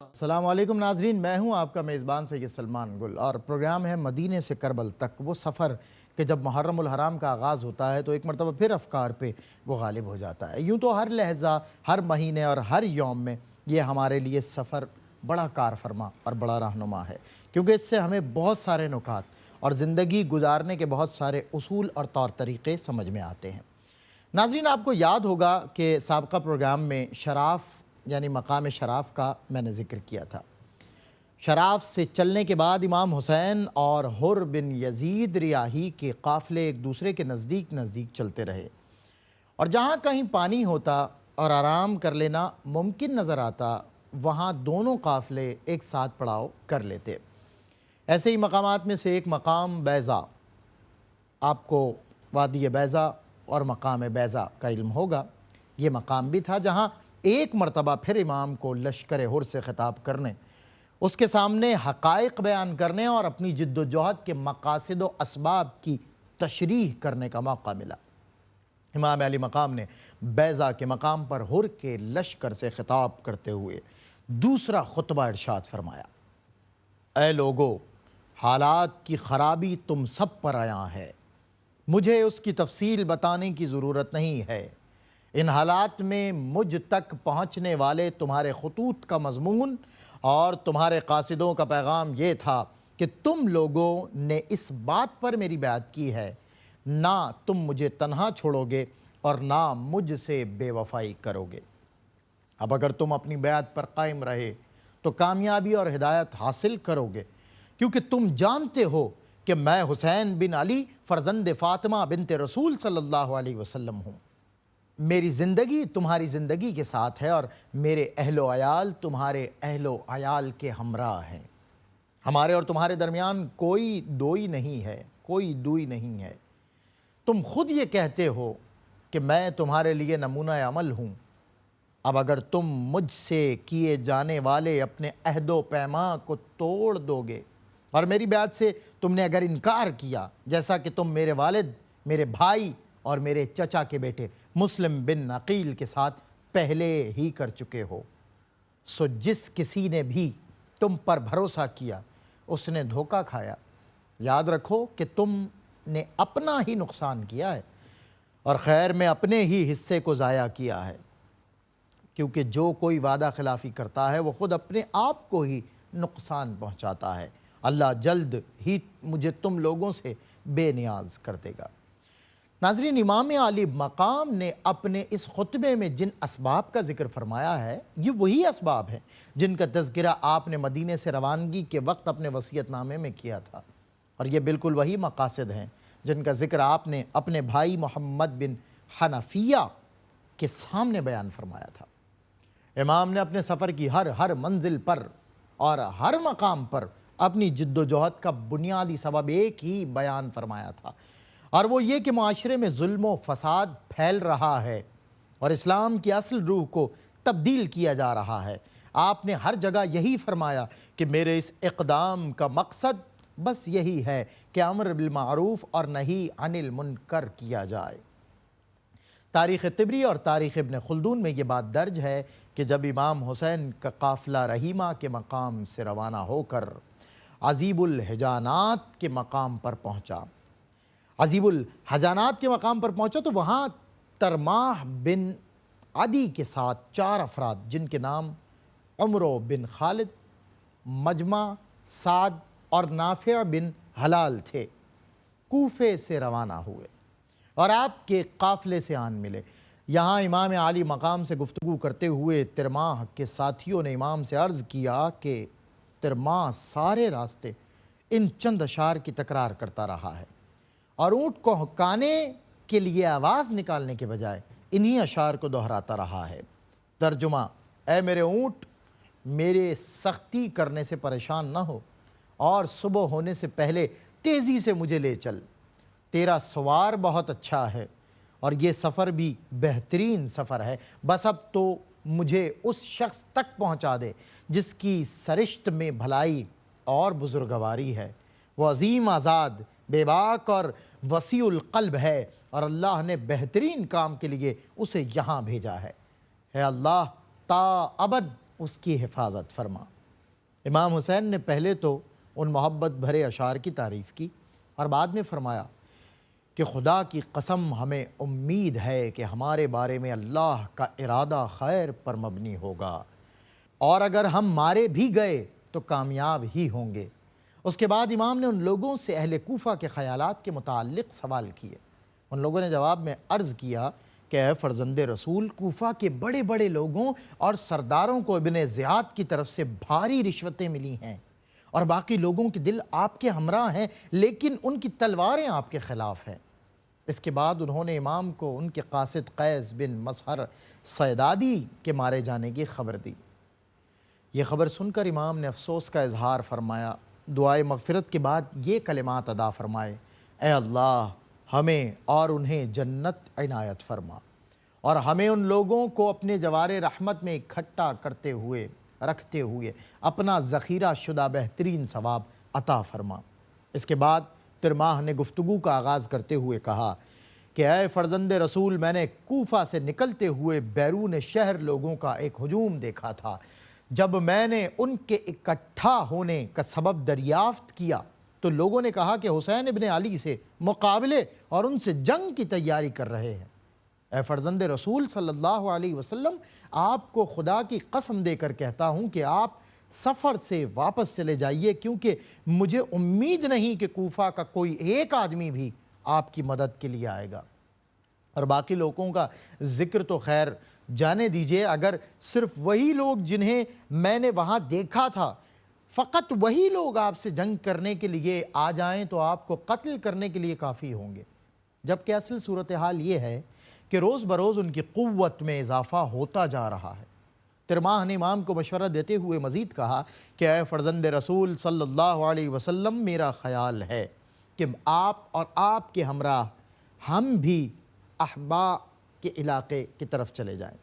السلام علیکم ناظرین، میں ہوں آپ کا میزبان سید سلمان گل اور پروگرام ہے مدینے سے کربل تک، وہ سفر کہ جب محرم الحرام کا آغاز ہوتا ہے تو ایک مرتبہ پھر افکار پہ وہ غالب ہو جاتا ہے۔ یوں تو ہر لحظہ، ہر مہینے اور ہر یوم میں یہ ہمارے لیے سفر بڑا کار فرما اور بڑا رہنما ہے، کیونکہ اس سے ہمیں بہت سارے نکات اور زندگی گزارنے کے بہت سارے اصول اور طور طریقے سمجھ میں آتے ہیں۔ ناظرین، آپ کو یاد ہوگا کہ سابقہ پروگرام میں شراف یعنی مقام شراف کا میں نے ذکر کیا تھا۔ شراف سے چلنے کے بعد امام حسین اور حر بن یزید ریاحی کے قافلے ایک دوسرے کے نزدیک چلتے رہے، اور جہاں کہیں پانی ہوتا اور آرام کر لینا ممکن نظر آتا وہاں دونوں قافلے ایک ساتھ پڑاؤ کر لیتے۔ ایسے ہی مقامات میں سے ایک مقام بیضا، آپ کو وادی بیضا اور مقام بیضا کا علم ہوگا، یہ مقام بھی تھا جہاں ایک مرتبہ پھر امام کو لشکر حر سے خطاب کرنے، اس کے سامنے حقائق بیان کرنے اور اپنی جد و جہد کے مقاصد و اسباب کی تشریح کرنے کا موقع ملا۔ امام علی مقام نے بیضا کے مقام پر حر کے لشکر سے خطاب کرتے ہوئے دوسرا خطبہ ارشاد فرمایا: اے لوگو، حالات کی خرابی تم سب پر آیا ہے، مجھے اس کی تفصیل بتانے کی ضرورت نہیں ہے۔ ان حالات میں مجھ تک پہنچنے والے تمہارے خطوط کا مضمون اور تمہارے قاصدوں کا پیغام یہ تھا کہ تم لوگوں نے اس بات پر میری بیعت کی ہے، نہ تم مجھے تنہا چھوڑو گے اور نہ مجھ سے بے وفائی کرو گے۔ اب اگر تم اپنی بیعت پر قائم رہے تو کامیابی اور ہدایت حاصل کرو گے، کیونکہ تم جانتے ہو کہ میں حسین بن علی فرزند فاطمہ بنت رسول صلی اللہ علیہ وسلم ہوں۔ میری زندگی تمہاری زندگی کے ساتھ ہے اور میرے اہل و عیال تمہارے اہل و عیال کے ہمراہ ہیں۔ ہمارے اور تمہارے درمیان کوئی دوئی نہیں ہے۔ تم خود یہ کہتے ہو کہ میں تمہارے لیے نمونہ عمل ہوں۔ اب اگر تم مجھ سے کیے جانے والے اپنے عہد و پیمان کو توڑ دو گے اور میری بیعت سے تم نے اگر انکار کیا، جیسا کہ تم میرے والد، میرے بھائی اور میرے چچا کے بیٹے مسلم بن عقیل کے ساتھ پہلے ہی کر چکے ہو، سو جس کسی نے بھی تم پر بھروسہ کیا اس نے دھوکہ کھایا۔ یاد رکھو کہ تم نے اپنا ہی نقصان کیا ہے اور خیر میں اپنے ہی حصے کو ضائع کیا ہے، کیونکہ جو کوئی وعدہ خلافی کرتا ہے وہ خود اپنے آپ کو ہی نقصان پہنچاتا ہے۔ اللہ جلد ہی مجھے تم لوگوں سے بے نیاز کر دے گا۔ ناظرین، امام علی مقام نے اپنے اس خطبے میں جن اسباب کا ذکر فرمایا ہے، یہ وہی اسباب ہیں جن کا تذکرہ آپ نے مدینے سے روانگی کے وقت اپنے وصیت نامے میں کیا تھا، اور یہ بالکل وہی مقاصد ہیں جن کا ذکر آپ نے اپنے بھائی محمد بن حنفیہ کے سامنے بیان فرمایا تھا۔ امام نے اپنے سفر کی ہر منزل پر اور ہر مقام پر اپنی جد و جہد کا بنیادی سبب ایک ہی بیان فرمایا تھا، اور وہ یہ کہ معاشرے میں ظلم و فساد پھیل رہا ہے اور اسلام کی اصل روح کو تبدیل کیا جا رہا ہے۔ آپ نے ہر جگہ یہی فرمایا کہ میرے اس اقدام کا مقصد بس یہی ہے کہ امر بالمعروف اور نہی عن المنکر کیا جائے۔ تاریخ طبری اور تاریخ ابن خلدون میں یہ بات درج ہے کہ جب امام حسین کا قافلہ رحیمہ کے مقام سے روانہ ہو کر عذیب الحجانات کے مقام پر پہنچا، تو وہاں ترماح بن عدی کے ساتھ 4 افراد جن کے نام عمرو بن خالد، مجمع، سعد اور نافع بن حلال تھے، کوفے سے روانہ ہوئے اور آپ کے قافلے سے آن ملے۔ یہاں امام علی مقام سے گفتگو کرتے ہوئے ترماح کے ساتھیوں نے امام سے عرض کیا کہ ترماح سارے راستے ان چند اشعار کی تکرار کرتا رہا ہے اور اونٹ کو ہکانے کے لیے آواز نکالنے کے بجائے انہی اشعار کو دہراتا رہا ہے۔ ترجمہ: اے میرے اونٹ، میرے سختی کرنے سے پریشان نہ ہو اور صبح ہونے سے پہلے تیزی سے مجھے لے چل، تیرا سوار بہت اچھا ہے اور یہ سفر بھی بہترین سفر ہے، بس اب تو مجھے اس شخص تک پہنچا دے جس کی سرشت میں بھلائی اور بزرگواری ہے۔ وہ عظیم آزاد، بے باک اور وسیع القلب ہے اور اللہ نے بہترین کام کے لیے اسے یہاں بھیجا ہے۔ اے اللہ، تا ابد اس کی حفاظت فرما۔ امام حسین نے پہلے تو ان محبت بھرے اشعار کی تعریف کی اور بعد میں فرمایا کہ خدا کی قسم ہمیں امید ہے کہ ہمارے بارے میں اللہ کا ارادہ خیر پر مبنی ہوگا، اور اگر ہم مارے بھی گئے تو کامیاب ہی ہوں گے۔ اس کے بعد امام نے ان لوگوں سے اہل کوفہ کے خیالات کے متعلق سوال کیے۔ ان لوگوں نے جواب میں عرض کیا کہ اے فرزند رسول، کوفہ کے بڑے بڑے لوگوں اور سرداروں کو ابن زیاد کی طرف سے بھاری رشوتیں ملی ہیں، اور باقی لوگوں کے دل آپ کے ہمراہ ہیں، لیکن ان کی تلواریں آپ کے خلاف ہیں۔ اس کے بعد انہوں نے امام کو ان کے قاصد قیس بن مسہر صیدادی کے مارے جانے کی خبر دی۔ یہ خبر سن کر امام نے افسوس کا اظہار فرمایا، دعائے مغفرت کے بعد یہ کلمات ادا فرمائے، اے اللہ ہمیں اور انہیں جنت عنایت فرما، اور ہمیں ان لوگوں کو اپنے جوار رحمت میں اکٹھا کرتے ہوئے رکھتے ہوئے اپنا ذخیرہ شدہ بہترین ثواب عطا فرما۔ اس کے بعد ترماح نے گفتگو کا آغاز کرتے ہوئے کہا کہ اے فرزند رسول، میں نے کوفہ سے نکلتے ہوئے بیرون شہر لوگوں کا ایک ہجوم دیکھا تھا۔ جب میں نے ان کے اکٹھا ہونے کا سبب دریافت کیا تو لوگوں نے کہا کہ حسین ابن علی سے مقابلے اور ان سے جنگ کی تیاری کر رہے ہیں۔ اے فرزند رسول صلی اللہ علیہ وسلم، آپ کو خدا کی قسم دے کر کہتا ہوں کہ آپ سفر سے واپس چلے جائیے، کیونکہ مجھے امید نہیں کہ کوفہ کا کوئی ایک آدمی بھی آپ کی مدد کے لیے آئے گا۔ اور باقی لوگوں کا ذکر تو خیر جانے دیجئے، اگر صرف وہی لوگ جنہیں میں نے وہاں دیکھا تھا، فقط وہی لوگ آپ سے جنگ کرنے کے لیے آ جائیں تو آپ کو قتل کرنے کے لیے کافی ہوں گے۔ جبکہ اصل صورتحال یہ ہے کہ روز بروز ان کی قوت میں اضافہ ہوتا جا رہا ہے۔ ترماح نے امام کو مشورہ دیتے ہوئے مزید کہا کہ اے فرزند رسول صلی اللہ علیہ وسلم، میرا خیال ہے کہ آپ اور آپ کے ہمراہ ہم بھی احبا کے علاقے کی طرف چلے جائیں،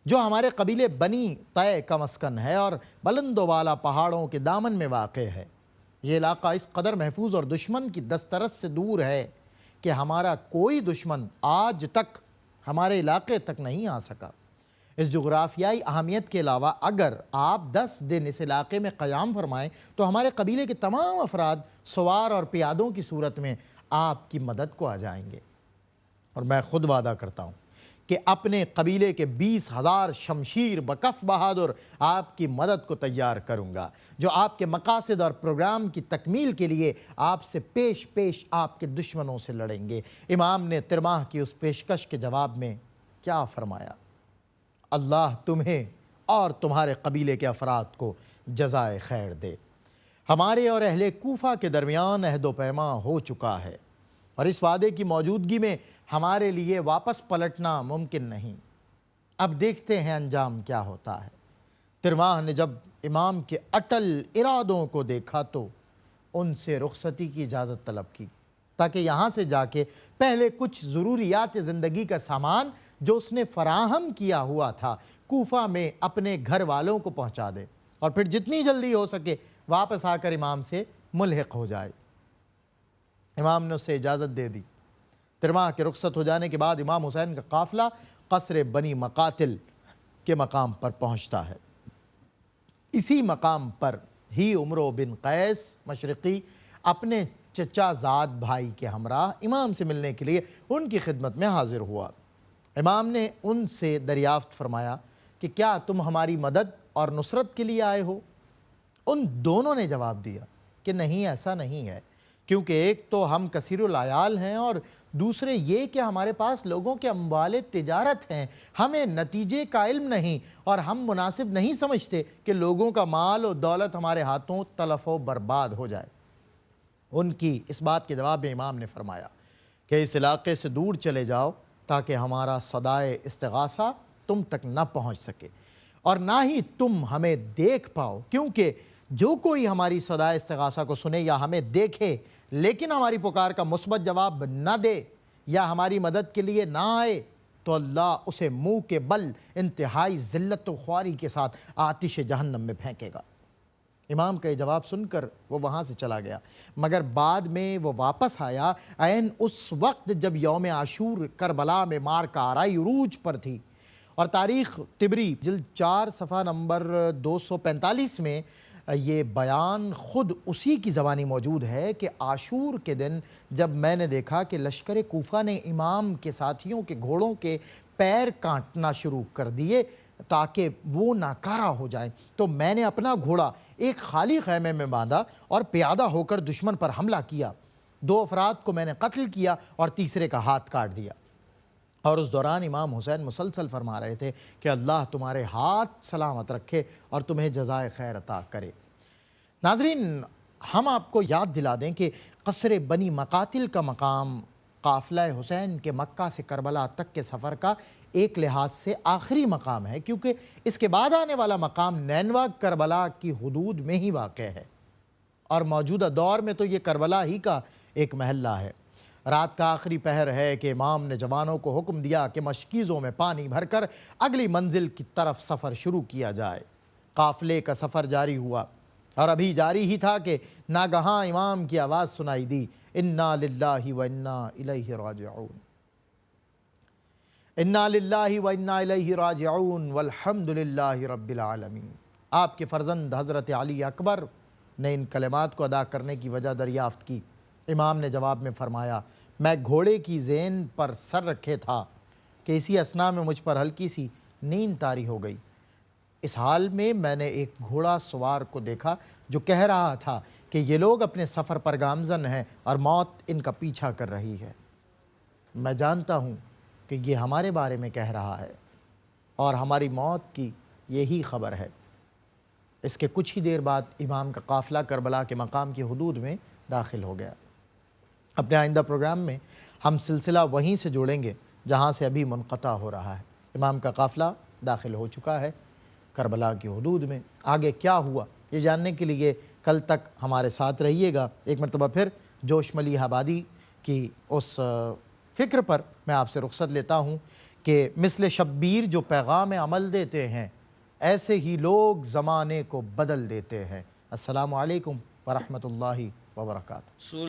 جو ہمارے قبیلے بنی طے کا مسکن ہے اور بلند و بالا پہاڑوں کے دامن میں واقع ہے۔ یہ علاقہ اس قدر محفوظ اور دشمن کی دسترس سے دور ہے کہ ہمارا کوئی دشمن آج تک ہمارے علاقے تک نہیں آ سکا۔ اس جغرافیائی اہمیت کے علاوہ اگر آپ 10 دن اس علاقے میں قیام فرمائیں تو ہمارے قبیلے کے تمام افراد سوار اور پیادوں کی صورت میں آپ کی مدد کو آ جائیں گے، اور میں خود وعدہ کرتا ہوں کہ اپنے قبیلے کے 20,000 شمشیر بکف بہادر آپ کی مدد کو تیار کروں گا، جو آپ کے مقاصد اور پروگرام کی تکمیل کے لیے آپ سے پیش پیش آپ کے دشمنوں سے لڑیں گے۔ امام نے ترماح کی اس پیشکش کے جواب میں کیا فرمایا؟ اللہ تمہیں اور تمہارے قبیلے کے افراد کو جزائے خیر دے۔ ہمارے اور اہل کوفہ کے درمیان عہد و پیما ہو چکا ہے، اور اس وعدے کی موجودگی میں ہمارے لیے واپس پلٹنا ممکن نہیں۔ اب دیکھتے ہیں انجام کیا ہوتا ہے۔ ترماح نے جب امام کے اٹل ارادوں کو دیکھا تو ان سے رخصتی کی اجازت طلب کی، تاکہ یہاں سے جا کے پہلے کچھ ضروریات زندگی کا سامان جو اس نے فراہم کیا ہوا تھا کوفہ میں اپنے گھر والوں کو پہنچا دے، اور پھر جتنی جلدی ہو سکے واپس آ کر امام سے ملحق ہو جائے۔ امام نے اسے اجازت دے دی۔ ترماح کے رخصت ہو جانے کے بعد امام حسین کا قافلہ قصر بنی مقاتل کے مقام پر پہنچتا ہے۔ اسی مقام پر ہی عمرو بن قیس مشرقی اپنے چچا زاد بھائی کے ہمراہ امام سے ملنے کے لیے ان کی خدمت میں حاضر ہوا۔ امام نے ان سے دریافت فرمایا کہ کیا تم ہماری مدد اور نصرت کے لیے آئے ہو؟ ان دونوں نے جواب دیا کہ نہیں، ایسا نہیں ہے، کیونکہ ایک تو ہم کثیر العیال ہیں اور دوسرے یہ کہ ہمارے پاس لوگوں کے اموال تجارت ہیں، ہمیں نتیجے کا علم نہیں اور ہم مناسب نہیں سمجھتے کہ لوگوں کا مال و دولت ہمارے ہاتھوں تلف و برباد ہو جائے۔ ان کی اس بات کے جواب میں امام نے فرمایا کہ اس علاقے سے دور چلے جاؤ تاکہ ہمارا صدائے استغاثہ تم تک نہ پہنچ سکے اور نہ ہی تم ہمیں دیکھ پاؤ، کیونکہ جو کوئی ہماری صدائے استغاثہ کو سنے یا ہمیں دیکھے لیکن ہماری پکار کا مثبت جواب نہ دے یا ہماری مدد کے لیے نہ آئے تو اللہ اسے منہ کے بل انتہائی ذلت و خواری کے ساتھ آتش جہنم میں پھینکے گا۔ امام کا یہ جواب سن کر وہ وہاں سے چلا گیا، مگر بعد میں وہ واپس آیا عین اس وقت جب یوم عاشور کربلا میں مارکہ آرائی عروج پر تھی، اور تاریخ طبری جلد 4 صفحہ نمبر 245 میں یہ بیان خود اسی کی زبانی موجود ہے کہ عاشور کے دن جب میں نے دیکھا کہ لشکر کوفہ نے امام کے ساتھیوں کے گھوڑوں کے پیر کاٹنا شروع کر دیے تاکہ وہ ناکارہ ہو جائیں، تو میں نے اپنا گھوڑا ایک خالی خیمے میں باندھا اور پیادہ ہو کر دشمن پر حملہ کیا۔ 2 افراد کو میں نے قتل کیا اور تیسرے کا ہاتھ کاٹ دیا۔ اور اس دوران امام حسین مسلسل فرما رہے تھے کہ اللہ تمہارے ہاتھ سلامت رکھے اور تمہیں جزائے خیر عطا کرے۔ ناظرین، ہم آپ کو یاد دلا دیں کہ قصر بنی مقاتل کا مقام قافلہ حسین کے مکہ سے کربلا تک کے سفر کا ایک لحاظ سے آخری مقام ہے، کیونکہ اس کے بعد آنے والا مقام نینوا کربلا کی حدود میں ہی واقع ہے، اور موجودہ دور میں تو یہ کربلا ہی کا ایک محلہ ہے۔ رات کا آخری پہر ہے کہ امام نے جوانوں کو حکم دیا کہ مشکیزوں میں پانی بھر کر اگلی منزل کی طرف سفر شروع کیا جائے۔ قافلے کا سفر جاری ہوا اور ابھی جاری ہی تھا کہ ناگہاں امام کی آواز سنائی دی، انا للہ و انا الیہ راجعون، انا للہ و انا الیہ راجعون والحمد للہ رب العالمین۔ آپ کے فرزند حضرت علی اکبر نے ان کلمات کو ادا کرنے کی وجہ دریافت کی۔ امام نے جواب میں فرمایا، میں گھوڑے کی زین پر سر رکھے تھا کہ اسی اثناء میں مجھ پر ہلکی سی نیند طاری ہو گئی۔ اس حال میں نے ایک گھوڑا سوار کو دیکھا جو کہہ رہا تھا کہ یہ لوگ اپنے سفر پر گامزن ہیں اور موت ان کا پیچھا کر رہی ہے۔ میں جانتا ہوں کہ یہ ہمارے بارے میں کہہ رہا ہے اور ہماری موت کی یہی خبر ہے۔ اس کے کچھ ہی دیر بعد امام کا قافلہ کربلا کے مقام کی حدود میں داخل ہو گیا۔ اپنے آئندہ پروگرام میں ہم سلسلہ وہیں سے جوڑیں گے جہاں سے ابھی منقطع ہو رہا ہے۔ امام کا قافلہ داخل ہو چکا ہے کربلا کی حدود میں۔ آگے کیا ہوا یہ جاننے کے لیے کل تک ہمارے ساتھ رہیے گا۔ ایک مرتبہ پھر جوش ملیح آبادی کی اس فکر پر میں آپ سے رخصت لیتا ہوں کہ مثل شبیر جو پیغام عمل دیتے ہیں، ایسے ہی لوگ زمانے کو بدل دیتے ہیں۔ السلام علیکم ورحمۃ اللہ وبرکاتہ۔